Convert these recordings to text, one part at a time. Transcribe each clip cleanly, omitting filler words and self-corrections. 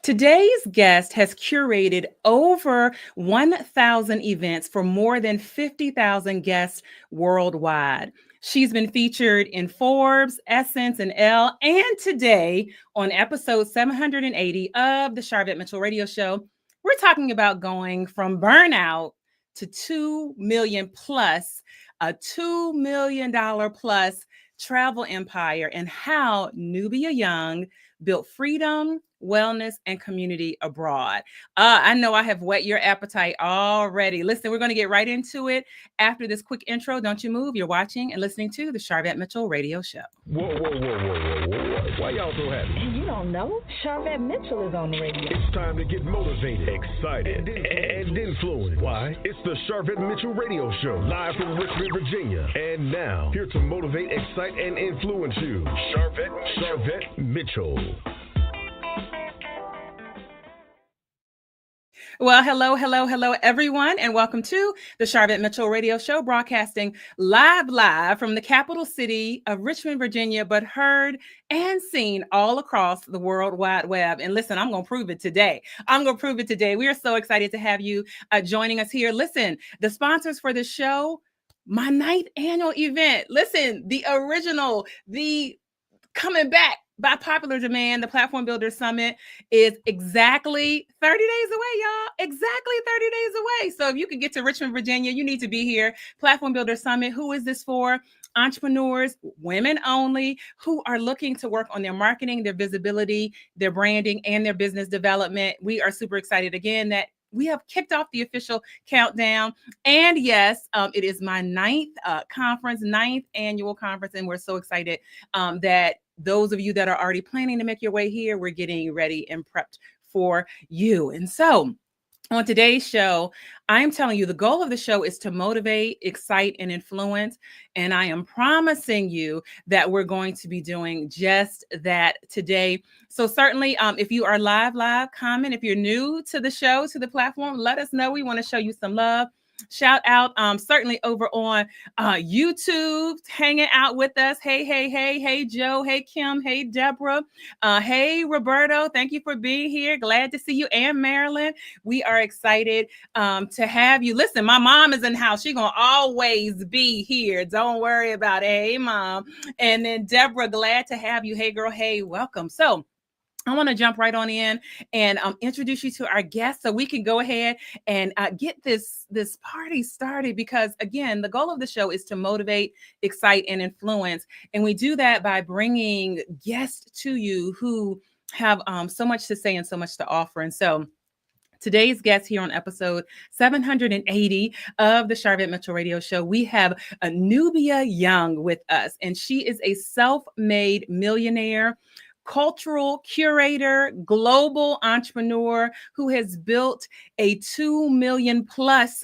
Today's guest has curated over 1,000 events for more than 50,000 guests worldwide. She's been featured in Forbes, Essence, and Elle, and today on episode 780 of the Sharvette Mitchell Radio Show, we're talking about going from burnout to 2 million plus, a $2 million plus travel empire, and how Nubia Younge built freedom, wellness, and community abroad. I know I have whet your appetite already. Listen, we're going to get right into it after this quick intro. Don't you move. You're watching and listening to the Sharvette Mitchell Radio Show. Whoa. Why y'all so happy? You don't know? Sharvette Mitchell is on the radio. It's time to get motivated, excited, and influenced. Why? It's the Sharvette Mitchell Radio Show, live from Richmond, Virginia. And now, here to motivate, excite, and influence you, Sharvette Mitchell. Well, hello, everyone, and welcome to the Sharvette Mitchell Radio Show, broadcasting live from the capital city of Richmond, Virginia, but heard and seen all across the World Wide Web. And listen, I'm going to prove it today. We are so excited to have you joining us here. Listen, the sponsors for this show, my 9th annual event. Listen, the original, the coming back by popular demand, the Platform Builder Summit is exactly 30 days away, y'all. Exactly 30 days away. So if you can get to Richmond, Virginia, you need to be here. Platform Builder Summit. Who is this for? Entrepreneurs, women only, who are looking to work on their marketing, their visibility, their branding, and their business development. We are super excited again that we have kicked off the official countdown. And yes, it is my 9th annual conference. And we're so excited that those of you that are already planning to make your way here, we're getting ready and prepped for you. And so on today's show, I'm telling you, the goal of the show is to motivate, excite, and influence. And I am promising you that we're going to be doing just that today. So certainly, if you are live, comment. If you're new to the show, to the platform, let us know. We want to show you some love. Shout out, certainly over on YouTube, hanging out with us. Hey, Joe. Hey, Kim. Hey, Deborah. Hey, Roberto. Thank you for being here. Glad to see you. And Marilyn. We are excited to have you. Listen, my mom is in the house. She's going to always be here. Don't worry about it. Hey, Mom. And then Deborah, glad to have you. Hey, girl. Hey, welcome. So I want to jump right on in and introduce you to our guest so we can go ahead and get this party started, because again, the goal of the show is to motivate, excite, and influence. And we do that by bringing guests to you who have so much to say and so much to offer. And so today's guest here on episode 780 of the Sharvette Mitchell Radio Show, we have Nubia Younge with us, and she is a self-made millionaire, cultural curator, global entrepreneur who has built a $2 million plus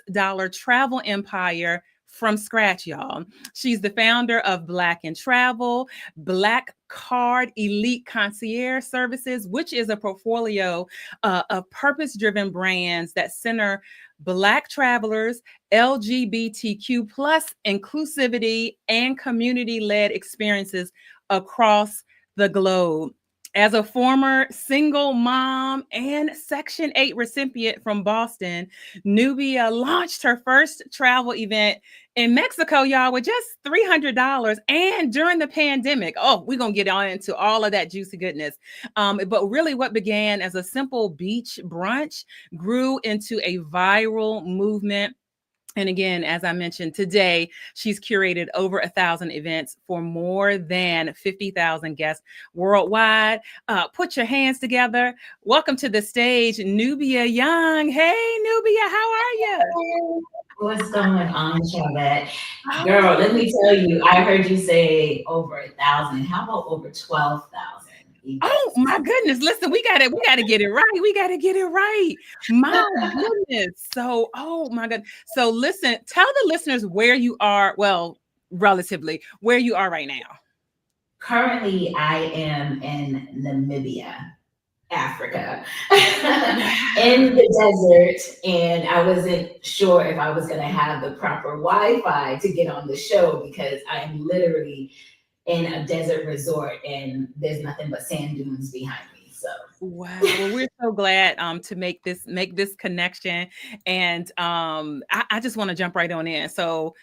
travel empire from scratch, y'all. She's the founder of Black and Travel, Black Card Elite Concierge Services, which is a portfolio of purpose-driven brands that center Black travelers, LGBTQ plus inclusivity, and community-led experiences across the globe. As a former single mom and Section 8 recipient from Boston, Nubia launched her first travel event in Mexico, y'all, with just $300. And during the pandemic, we're going to get on into all of that juicy goodness. But really what began as a simple beach brunch grew into a viral movement. And again, as I mentioned today, she's curated over 1,000 events for more than 50,000 guests worldwide. Put your hands together. Welcome to the stage, Nubia Younge. Hey, Nubia, how are you? What's going on, Sharvette? Girl, let me tell you, I heard you say over 1,000. How about over 12,000? Oh my goodness. Listen, we gotta get it right. My goodness. So, oh my God. So listen, tell the listeners where you are, well, relatively, where you are right now. Currently, I am in Namibia, Africa, in the desert, and I wasn't sure if I was gonna have the proper Wi-Fi to get on the show because I'm literally in a desert resort and there's nothing but sand dunes behind me. So Wow. Well, we're so glad to make this connection. And I just want to jump right on in. So,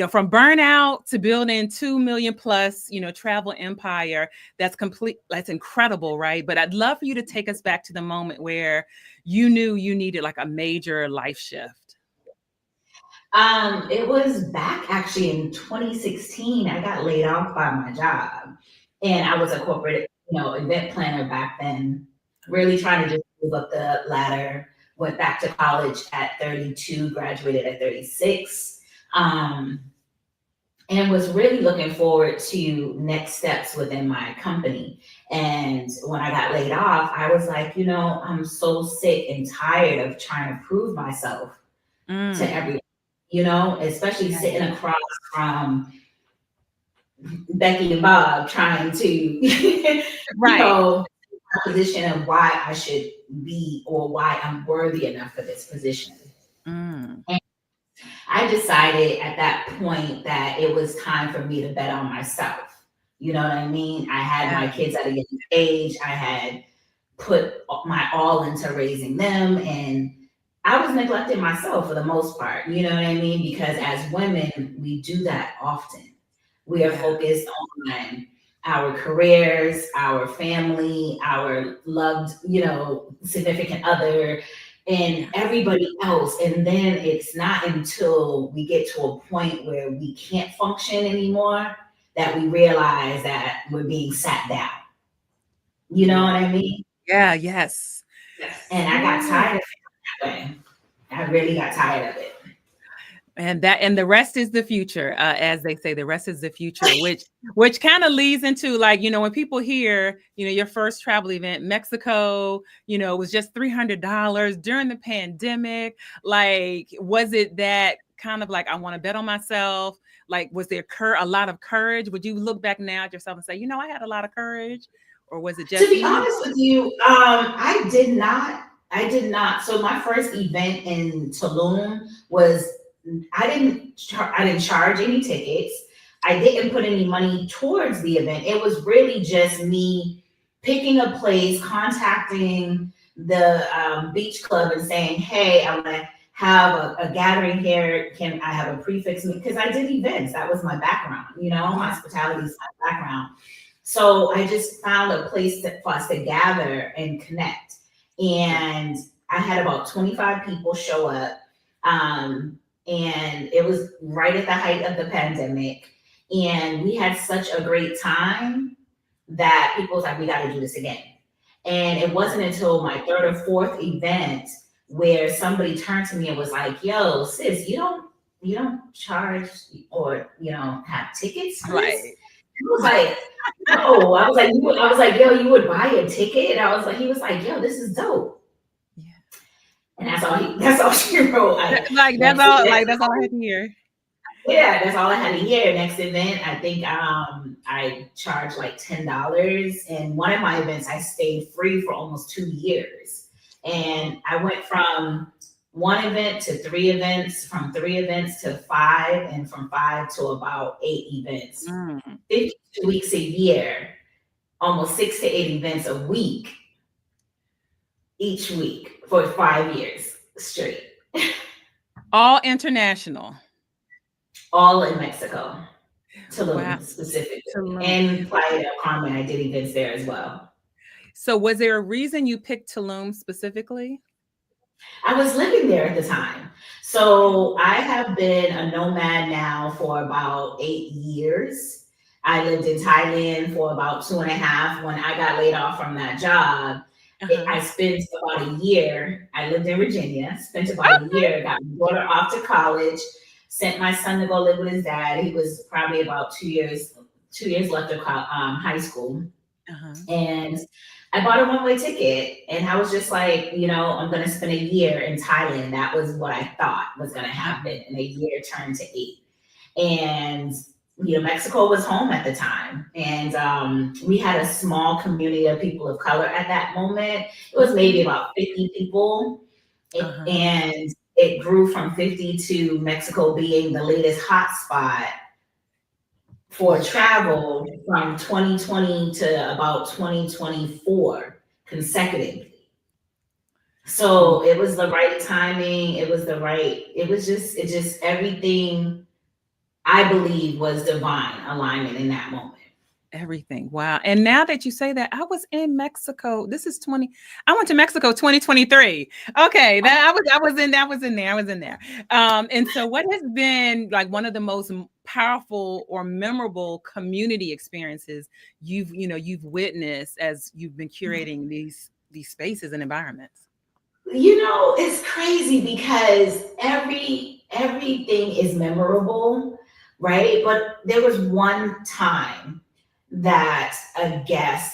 from burnout to building 2 million plus, travel empire, that's incredible, right? But I'd love for you to take us back to the moment where you knew you needed like a major life shift. It was back actually in 2016. I got laid off by my job, and I was a corporate, event planner back then. Really trying to just move up the ladder. Went back to college at 32, graduated at 36, and was really looking forward to next steps within my company. And when I got laid off, I was like, I'm so sick and tired of trying to prove myself to everyone. Especially sitting across from Becky and Bob trying to, Right. a position of why I should be or why I'm worthy enough for this position. And I decided at that point that it was time for me to bet on myself. You know what I mean? I had my kids at a young age. I had put my all into raising them, and I was neglecting myself for the most part, you know what I mean? Because as women, we do that often. We are focused on our careers, our family, our loved, significant other, and everybody else. And then it's not until we get to a point where we can't function anymore that we realize that we're being sat down. You know what I mean? Yeah, yes. And I got tired of it that way. I really got tired of it. And the rest is the future, as they say, the rest is the future, which kind of leads into like, when people hear, your first travel event, Mexico, was just $300 during the pandemic. Like, was it that kind of like, I want to bet on myself? Like, was there a lot of courage? Would you look back now at yourself and say, I had a lot of courage? Or was it just to be honest with you, I did not. So my first event in Tulum was I didn't charge any tickets. I didn't put any money towards the event. It was really just me picking a place, contacting the beach club and saying, hey, I want to have a gathering here. Can I have a prefix? Because I did events. That was my background, hospitality is my background. So I just found a place for us to gather and connect. And I had about 25 people show up. And it was right at the height of the pandemic. And we had such a great time that people was like, we got to do this again. And it wasn't until my third or fourth event where somebody turned to me and was like, yo, sis, you don't charge or, have tickets for this? I was like, no. I was like, yo, you would buy a ticket? And I was like, he was like, yo, this is dope. And that's all she wrote. That's all I had to hear. Yeah, that's all I had to hear. Next event, I think I charged like $10. And one of my events, I stayed free for almost 2 years. And I went from one event to 3 events, from 3 events to 5, and from 5 to about 8 events. 52 weeks a year, almost 6 to 8 events a week, each week for 5 years straight. All international. All in Mexico. Tulum specifically. And Playa del Carmen, I did events there as well. So was there a reason you picked Tulum specifically? I was living there at the time. So I have been a nomad now for about 8 years. I lived in Thailand for about 2.5. When I got laid off from that job, I spent about a year. I lived in Virginia, spent about a year, got my daughter off to college, sent my son to go live with his dad. He was probably about 2 years left of high school. And I bought a one-way ticket, and I was just like, I'm going to spend a year in Thailand. That was what I thought was going to happen. And a year turned to 8. And Mexico was home at the time. And we had a small community of people of color at that moment. It was maybe about 50 people. And it grew from 50 to Mexico being the latest hotspot for travel from 2020 to about 2024. consecutively. So it was the right timing. It was just everything I believe was divine alignment in that moment. Everything. Wow. And now that you say that, I was in Mexico. I went to Mexico 2023. Okay. I was in there. And so what has been like one of the most powerful or memorable community experiences you've witnessed as you've been curating these spaces and environments? It's crazy because everything is memorable, right? But there was one time that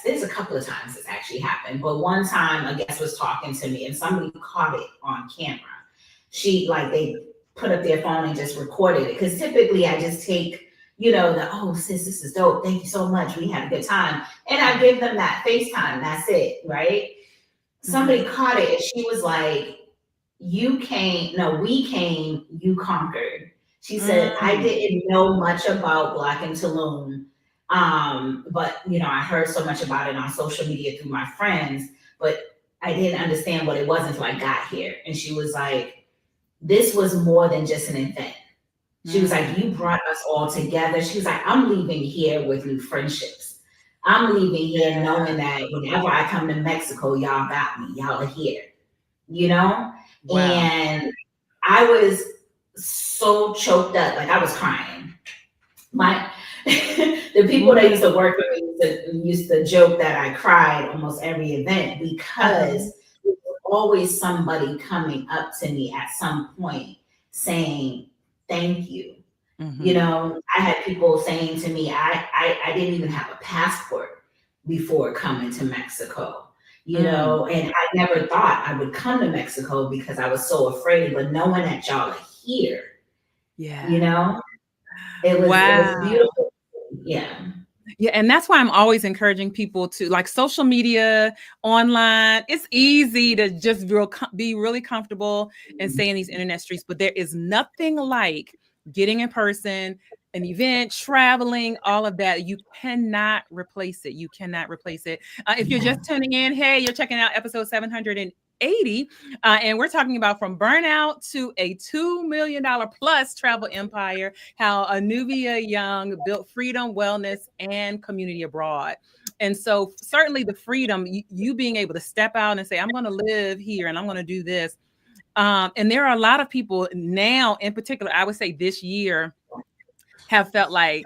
there's a couple of times this actually happened, but one time a guest was talking to me and somebody caught it on camera. They put up their phone and just recorded it. Because typically I just take, oh, sis, this is dope. Thank you so much. We had a good time. And I give them that FaceTime. That's it, right? Somebody caught it and she was like, we came, you conquered. She said, I didn't know much about Black in Tulum. But I heard so much about it on social media through my friends, but I didn't understand what it was until I got here. And she was like, this was more than just an event. She was like, you brought us all together. She was like, I'm leaving here with new friendships. I'm leaving here knowing that whenever I come to Mexico, y'all got me. Y'all are here, Wow. And I was so choked up, like I was crying. The people that used to work with me used to joke that I cried almost every event because there was always somebody coming up to me at some point saying, thank you. I had people saying to me, I didn't even have a passport before coming to Mexico, and I never thought I would come to Mexico because I was so afraid, but knowing that y'all are here, it was beautiful. Yeah. Yeah. And that's why I'm always encouraging people to like social media, online. It's easy to just be really comfortable and stay in these internet streets, but there is nothing like getting in person, an event, traveling, all of that. You cannot replace it. You cannot replace it. If you're just tuning in, hey, you're checking out episode 780. And we're talking about from burnout to a $2 million plus travel empire, how Nubia Younge built freedom, wellness, and community abroad. And so certainly the freedom, you being able to step out and say, I'm going to live here and I'm going to do this. And there are a lot of people now, in particular, I would say this year, have felt like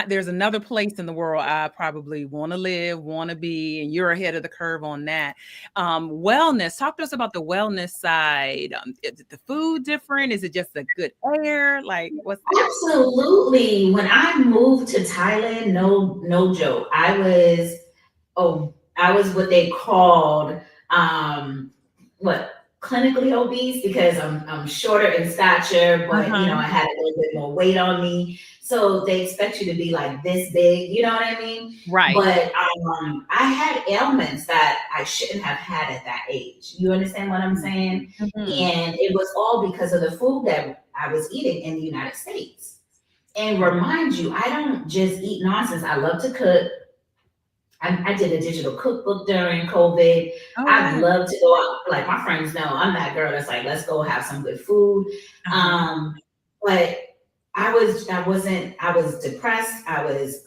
there's another place in the world I probably want to live, want to be, and you're ahead of the curve on that. Wellness, talk to us about the wellness side. Is the food different? Is it just a good air? Like, what's that? Absolutely. When I moved to Thailand, no joke, I was what they called clinically obese because I'm shorter in stature, but I had a little bit more weight on me. So they expect you to be like this big, you know what I mean? Right. But I had ailments that I shouldn't have had at that age. You understand what I'm saying? And it was all because of the food that I was eating in the United States. And remind you, I don't just eat nonsense. I love to cook. I did a digital cookbook during COVID. I'd love to go out. Like my friends know, I'm that girl that's like, let's go have some good food. But I was depressed. I was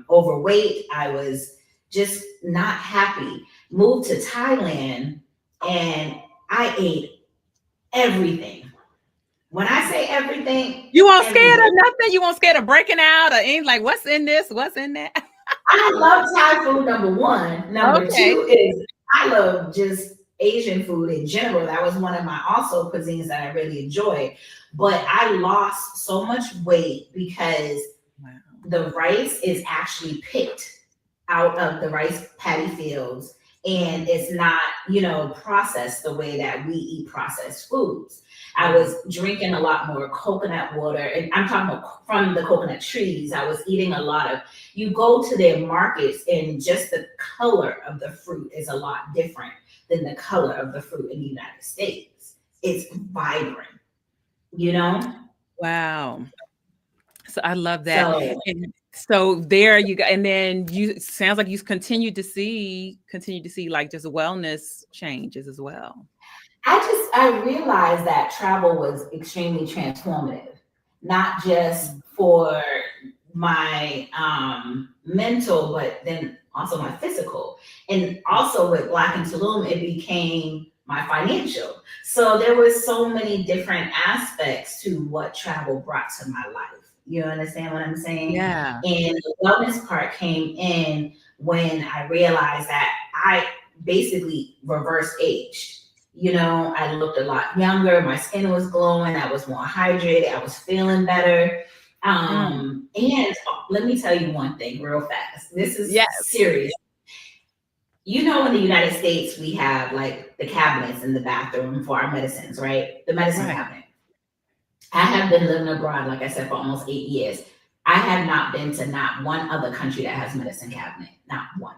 overweight. I was just not happy. Moved to Thailand and I ate everything. When I say everything, you won't scared of nothing. You won't scared of breaking out or anything like what's in this, what's in that. I love Thai food, number one. Number two is I love just Asian food in general. That was one of my also cuisines that I really enjoyed. But I lost so much weight because the rice is actually picked out of the rice paddy fields and it's not, processed the way that we eat processed foods. I was drinking a lot more coconut water, and I'm talking about from the coconut trees. I was eating a lot of, you go to their markets and just the color of the fruit is a lot different than the color of the fruit in the United States. It's vibrant, Wow. So I love that. So there you go. And then sounds like you continue to see like just wellness changes as well. I realized that travel was extremely transformative, not just for my mental, but then also my physical. And also with Black in Tulum, it became my financial. So there was so many different aspects to what travel brought to my life. You understand what I'm saying? Yeah. And the wellness part came in when I realized that I basically reverse aged. You know, I looked a lot younger, my skin was glowing, I was more hydrated, I was feeling better. And let me tell you one thing real fast. This is serious. You know, in the United States, we have like the cabinets in the bathroom for our medicines, right? The medicine cabinet. I have been living abroad, like I said, for almost 8 years. I have not been to not one other country that has medicine cabinet, not one.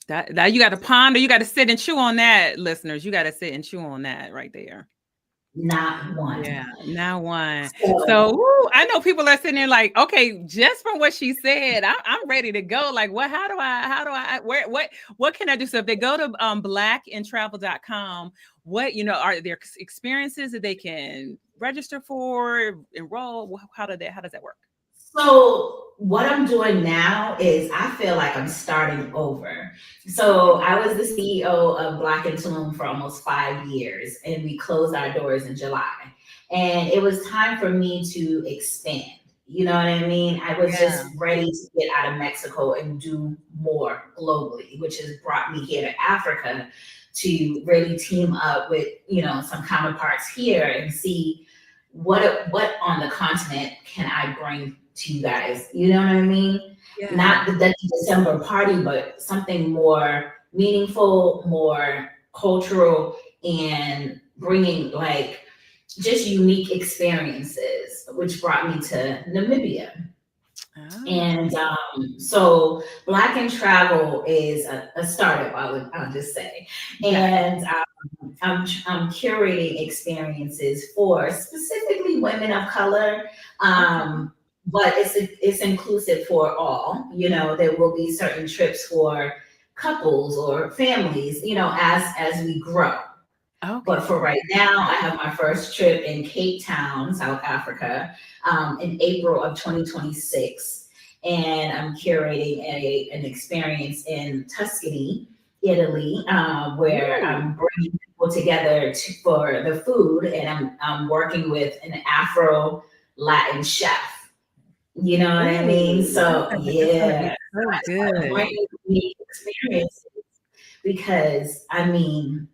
That you got to ponder, you got to sit and chew on that, listeners. You got to sit and chew on that right there. Not one. Yeah, not one. So I know people are sitting there like, okay, just from what she said, I'm ready to go. Like, what? How do I? What can I do? So if they go to blackandtravel.com, what are there experiences that they can register for, enroll? How does that work? So what I'm doing now is I feel like I'm starting over. So I was the CEO of Black in Tulum for almost 5 years, and we closed our doors in July. And it was time for me to expand. You know what I mean? I was just ready to get out of Mexico and do more globally, which has brought me here to Africa to really team up with, some counterparts here and see what on the continent can I bring to you guys. You know what I mean? Yeah. Not the December party, but something more meaningful, more cultural, and bringing like just unique experiences, which brought me to Namibia. And so Black in Travel is a startup, I'll just say. And I'm curating experiences for specifically women of color, but it's inclusive for all. There will be certain trips for couples or families, as we grow. Okay. But for right now, I have my first trip in Cape Town, South Africa, in April of 2026. And I'm curating an experience in Tuscany, Italy, where I'm bringing people together for the food, and I'm working with an Afro-Latin chef. You know what I mean? So yeah, good. Unique experiences, because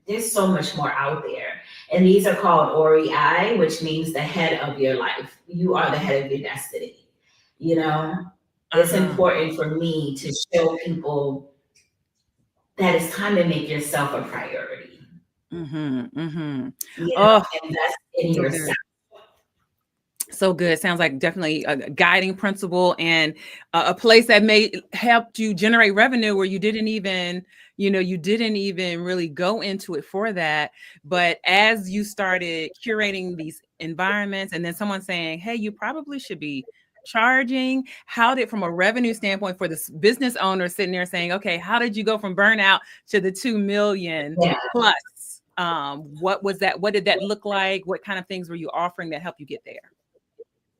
there's so much more out there, and these are called Ori, which means the head of your life. You are the head of your destiny. It's important for me to show people that it's time to make yourself a priority. Invest in yourself. So good. Sounds like definitely a guiding principle, and a place that may help you generate revenue where you didn't even really go into it for that. But as you started curating these environments, and then someone saying, hey, you probably should be charging, how did, from a revenue standpoint, for this business owner sitting there saying, okay, how did you go from Burnout to the 2 million plus? What was that? What did that look like? What kind of things were you offering that helped you get there?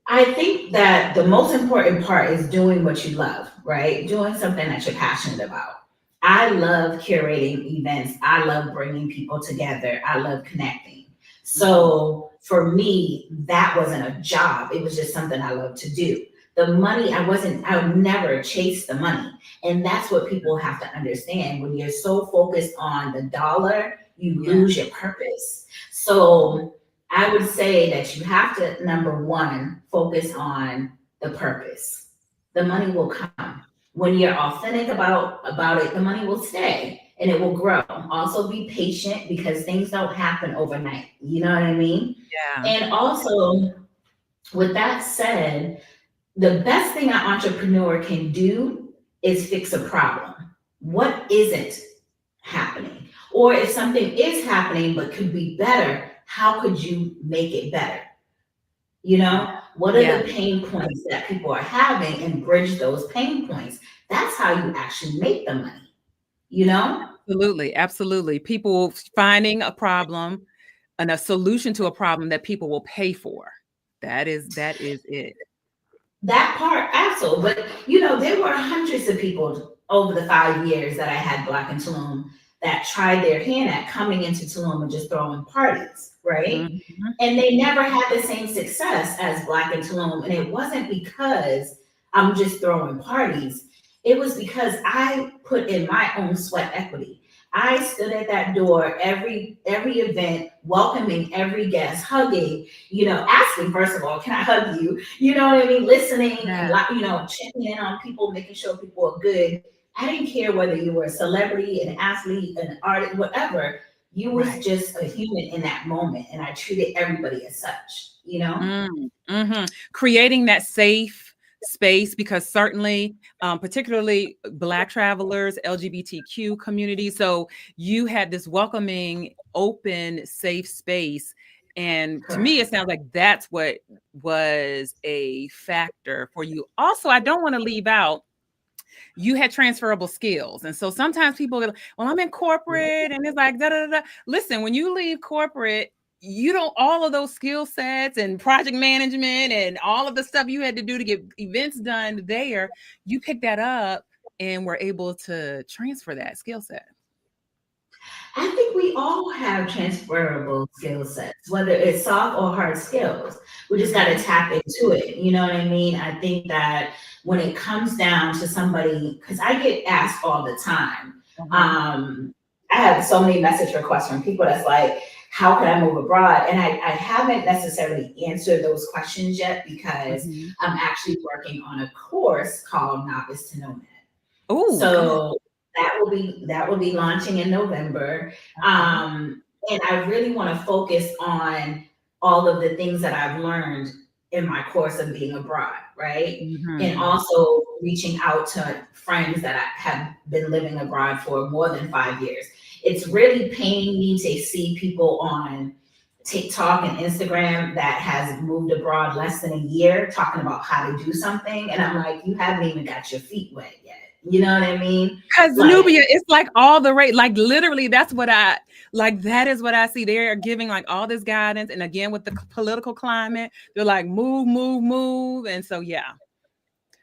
I think that the most important part is doing what you love, right? Doing something that you're passionate about. I love curating events. I love bringing people together. I love connecting. So for me, that wasn't a job. It was just something I love to do. The money, I would never chase the money. And that's what people have to understand. When you're so focused on the dollar, you lose your purpose. So I would say that you have to, number one, focus on the purpose. The money will come. When you're authentic about it, the money will stay and it will grow. Also be patient, because things don't happen overnight. You know what I mean? Yeah. And also, with that said, the best thing an entrepreneur can do is fix a problem. What isn't happening? Or if something is happening but could be better, how could you make it better? What are the pain points that people are having and bridge those pain points? That's how you actually make the money, you know? Absolutely. Absolutely. People finding a problem and a solution to a problem that people will pay for. That is it. That part, absolutely. But you know, there were hundreds of people over the 5 years that I had Black in Tulum that tried their hand at coming into Tulum and just throwing parties, right? Mm-hmm. And they never had the same success as Black in Tulum. And it wasn't because I'm just throwing parties. It was because I put in my own sweat equity. I stood at that door every event, welcoming every guest, hugging, you know, asking first of all, can I hug you? You know what I mean? Listening, and you know, checking in on people, making sure people are good. I didn't care whether you were a celebrity, an athlete, an artist, whatever. You was just a human in that moment, and I treated everybody as such. You know, creating that safe space, because certainly, particularly Black travelers, LGBTQ community. So you had this welcoming, open, safe space. And to me, it sounds like that's what was a factor for you. Also, I don't want to leave out, you had transferable skills. And so sometimes people go, well, I'm in corporate, and it's like, da, da, da. Listen, when you leave corporate, you don't, all of those skill sets and project management and all of the stuff you had to do to get events done there, you pick that up and were able to transfer that skill set. I think we all have transferable skill sets, whether it's soft or hard skills. We just got to tap into it. You know what I mean? I think that when it comes down to somebody, because I get asked all the time, I have so many message requests from people that's like, how can I move abroad? And I haven't necessarily answered those questions yet, because I'm actually working on a course called Novice to Nomad. Oh, so that will be launching in November. And I really want to focus on all of the things that I've learned in my course of being abroad, right? And also reaching out to friends that have been living abroad for more than 5 years. It's really paining me to see people on TikTok and Instagram that has moved abroad less than a year talking about how to do something. And I'm like, you haven't even got your feet wet yet. You know what I mean? Because Nubia, it's like all the rate, like literally that's what I, like that is what I see. They're giving like all this guidance. And again, with the political climate, they're like, move, move, move. And so, yeah.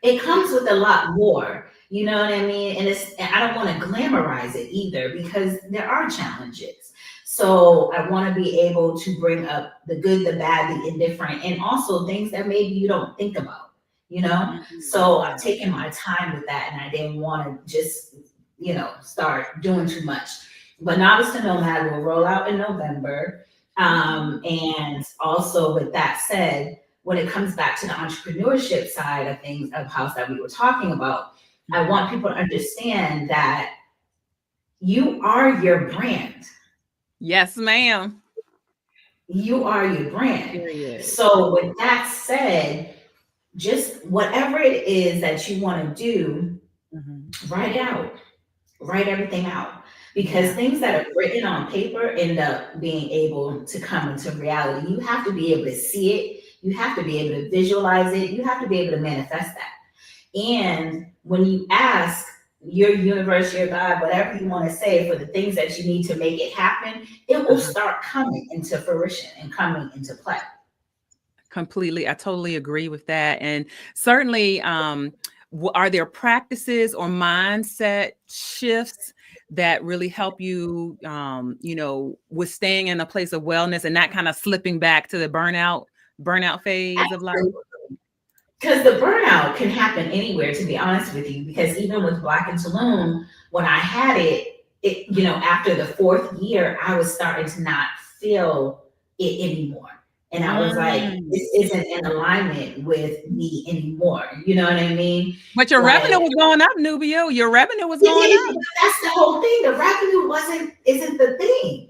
It comes with a lot more, you know what I mean? And I don't want to glamorize it either, because there are challenges. So I want to be able to bring up the good, the bad, the indifferent, and also things that maybe you don't think about, you know? So I've taken my time with that, and I didn't want to just, you know, start doing too much. But Novice to Nomad will roll out in November. And also with that said, when it comes back to the entrepreneurship side of things, of house that we were talking about, I want people to understand that you are your brand. Yes, ma'am. You are your brand. So with that said, just whatever it is that you want to do, write everything out. Because things that are written on paper end up being able to come into reality. You have to be able to see it. You have to be able to visualize it. You have to be able to manifest that. And when you ask your universe, your God, whatever you want to say, for the things that you need to make it happen, it will start coming into fruition and coming into play. Completely. I totally agree with that. And certainly, are there practices or mindset shifts that really help you, you know, with staying in a place of wellness and not kind of slipping back to the burnout phase of life? Because the burnout can happen anywhere, to be honest with you, because even with Black in Tulum, when I had it, you know, after the 4th year, I was starting to not feel it anymore. And I was like, this isn't in alignment with me anymore. You know what I mean? But your revenue was going up, Nubia. Your revenue was going up. That's the whole thing. The revenue isn't the thing.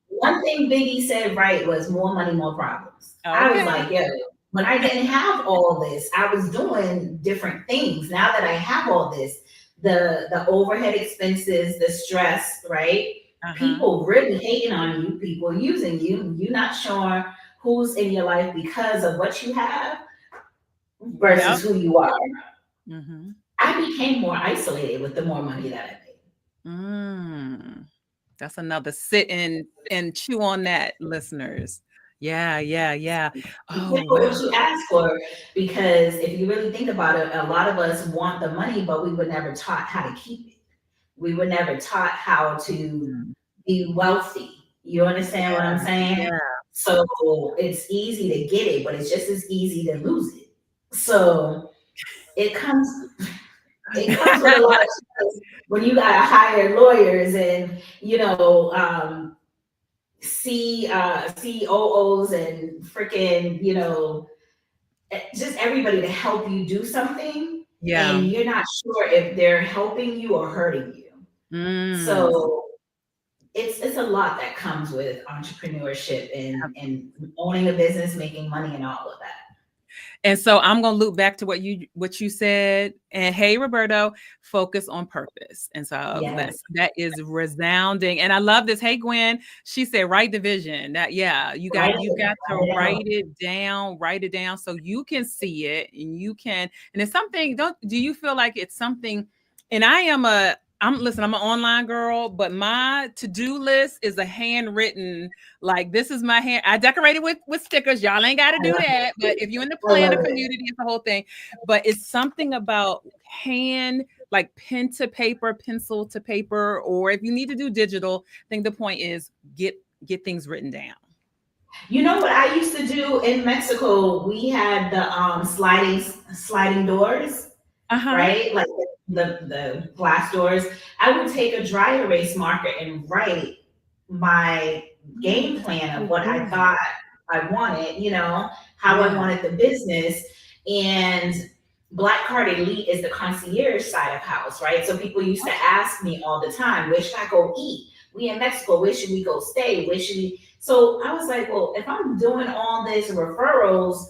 One thing Biggie said right was more money, more problems. I was like, yo, when I didn't have all this, I was doing different things. Now that I have all this, the overhead expenses, the stress, right? People really hating on you, people using you, you're not sure who's in your life because of what you have versus who you are. Mm-hmm. I became more isolated with the more money that I made. That's another sit in and chew on that, listeners. Yeah. Oh, What you ask for, because if you really think about it, a lot of us want the money, but we were never taught how to keep it. We were never taught how to be wealthy. You understand what I'm saying? Yeah. So it's easy to get it, but it's just as easy to lose it. So it comes with a lot of stress when you gotta hire lawyers and COOs and freaking just everybody to help you do something, and you're not sure if they're helping you or hurting you. So it's a lot that comes with entrepreneurship and owning a business, making money, and all of that. And so I'm going to loop back to what you said. And hey, Roberto, focus on purpose. And so that is resounding. And I love this. Hey, Gwen, she said, write the vision. That you got to write it down so you can see it and you can. And it's something. Do you feel like it's something? And I'm an online girl, but my to-do list is a handwritten, like this is my hand. I decorated with stickers. Y'all ain't got to do that. But if you're in the planner community, it's the whole thing. But it's something about hand, like pen to paper, pencil to paper, or if you need to do digital, I think the point is get things written down. You know what I used to do in Mexico? We had the sliding doors, right? Like the glass doors. I would take a dry erase marker and write my game plan of what I thought I wanted, how I wanted the business. And Black Card Elite is the concierge side of house, right? So people used to ask me all the time, where should I go eat? We in Mexico, where should we go stay? Where should we? So I was like, well, if I'm doing all this referrals,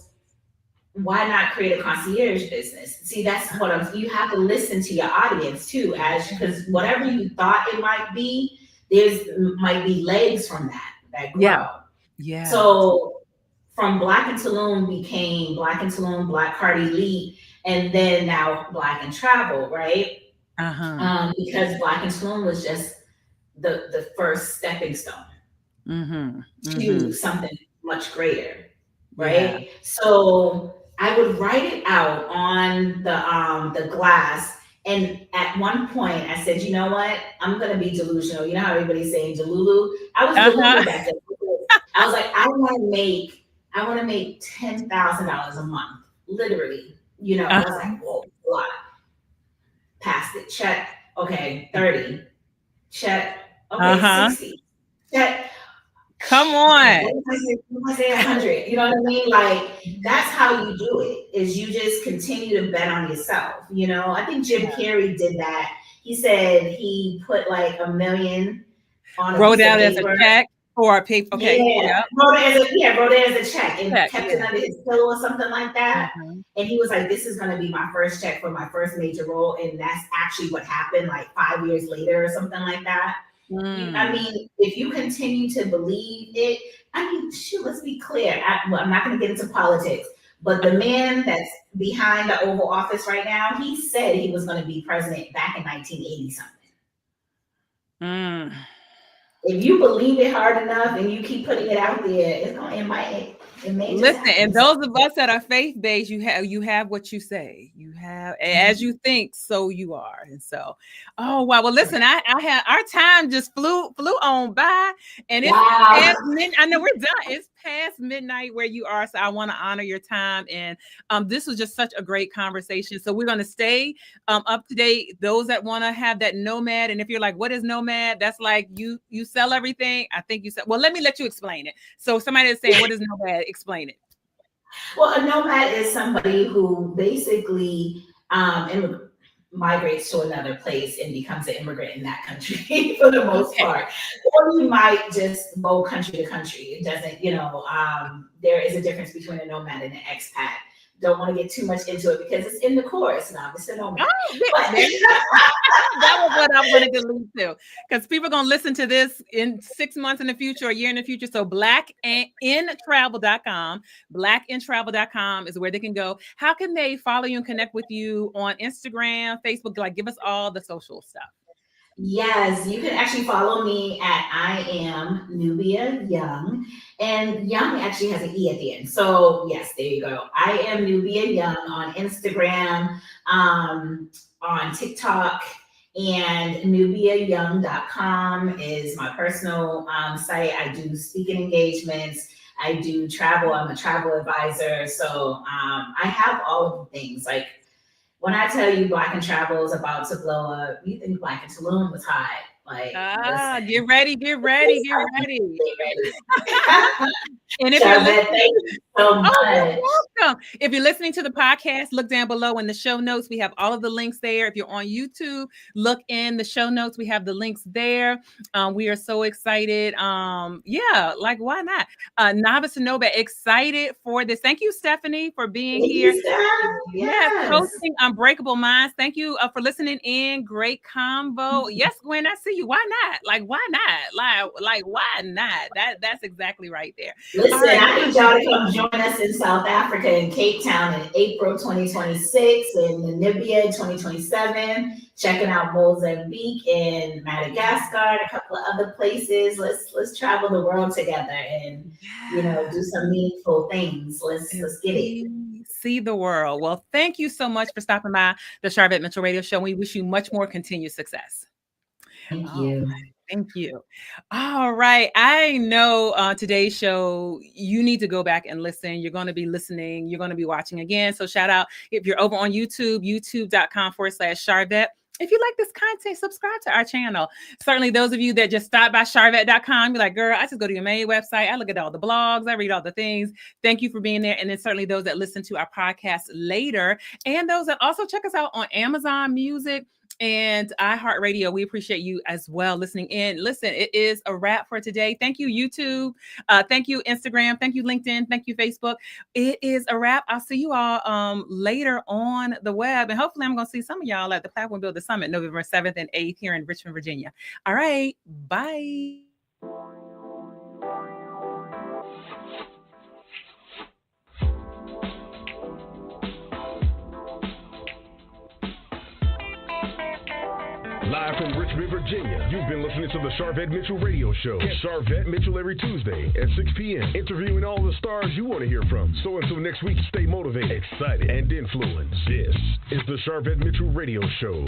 why not create a concierge business? See, that's what you have to listen to your audience too, because whatever you thought it might be, might be legs from that grow. Yeah. So from Black in Tulum became Black in Tulum, Black Card Elite, and then now Black in Travel, right? Because Black in Tulum was just the first stepping stone to something much greater, right? Yeah. So I would write it out on the glass. And at one point I said, you know what? I'm going to be delusional. You know how everybody's saying Delulu? I was Delulu back then. I was like, I want to make $10,000 a month, literally. I was like, whoa, a lot. Passed it. Check. Okay. 30. Check. Okay. 60. Check. Come on. What I say 100? You know what I mean? Like, that's how you do it, is you just continue to bet on yourself. I think Jim Carrey did that. He said he put like $1 million on wrote out as a check or a paper. Okay. Yeah. Wrote it as a check and kept it under his pillow or something like that. And he was like, this is going to be my first check for my first major role. And that's actually what happened like 5 years later or something like that. I mean, if you continue to believe it, let's be clear. I'm not going to get into politics, but the man that's behind the Oval Office right now, he said he was going to be president back in 1980 something. If you believe it hard enough and you keep putting it out there, it may listen. And those of us that are faith-based, you have what you say. You have as you think, so you are. And so, oh wow. Well, listen, I have our time just flew on by, and it's past midnight. I know we're done. It's past midnight where you are, so I want to honor your time. And this was just such a great conversation. So we're going to stay up to date. Those that want to have that nomad, and if you're like, what is nomad? That's like you sell everything. I think you said. Well, let me let you explain it. So somebody is saying, what is nomad? Explain it. Well, a nomad is somebody who basically migrates to another place and becomes an immigrant in that country for the most part. Or you might just go country to country. It doesn't, there is a difference between a nomad and an expat. don't want to get too much into it because it's in the course now. Mr. No man. That was what I wanted to lead to, because people are going to listen to this in 6 months in the future, a year in the future. So blackintravel.com is where they can go. How can they follow you and connect with you on Instagram, Facebook? Like, give us all the social stuff. Yes, you can actually follow me at I am Nubia Younge, and Young actually has an E at the end. So yes, there you go. I am Nubia Younge on Instagram, on TikTok, and NubiaYounge.com is my personal site. I do speaking engagements. I do travel. I'm a travel advisor. So I have all of the things. Like, when I tell you Black in Travel is about to blow up, you think Black in Tulum was hot. Like, get ready. And if Sharvette, thank you so much. You're welcome. If you're listening to the podcast, look down below in the show notes. We have all of the links there. If you're on YouTube, look in the show notes. We have the links there. We are so excited. Like, why not? Novice and Nova, excited for this. Thank you, Stephanie, for being here. Yes, hosting Unbreakable Minds. Thank you for listening in. Great combo. Yes, Gwen, I see you. Why not? Like, why not? Like, why not? That's exactly right there. Listen, I need y'all to come join us in South Africa, in Cape Town in April 2026, in Namibia 2027, checking out Mozambique and Madagascar and a couple of other places. Let's travel the world together and do some meaningful things. Let's get it. See the world. Well, thank you so much for stopping by the Sharvette Mitchell Radio Show. We wish you much more continued success. Thank you. Thank you. All right. I know today's show, you need to go back and listen. You're going to be listening. You're going to be watching again. So shout out if you're over on YouTube, youtube.com/Sharvette. If you like this content, subscribe to our channel. Certainly those of you that just stop by Sharvette.com, you're like, girl, I just go to your main website. I look at all the blogs. I read all the things. Thank you for being there. And then certainly those that listen to our podcast later, and those that also check us out on Amazon Music and iHeartRadio. We appreciate you as well listening in. Listen, it is a wrap for today. Thank you, YouTube. Thank you, Instagram. Thank you, LinkedIn. Thank you, Facebook. It is a wrap. I'll see you all later on the web. And hopefully I'm going to see some of y'all at the Platform Builder Summit, November 7th and 8th here in Richmond, Virginia. All right. Bye. Live from Richmond, Virginia, you've been listening to the Sharvette Mitchell Radio Show. Get Sharvette Mitchell every Tuesday at 6 p.m., interviewing all the stars you want to hear from. So until next week, stay motivated, excited, and influenced. This is the Sharvette Mitchell Radio Show.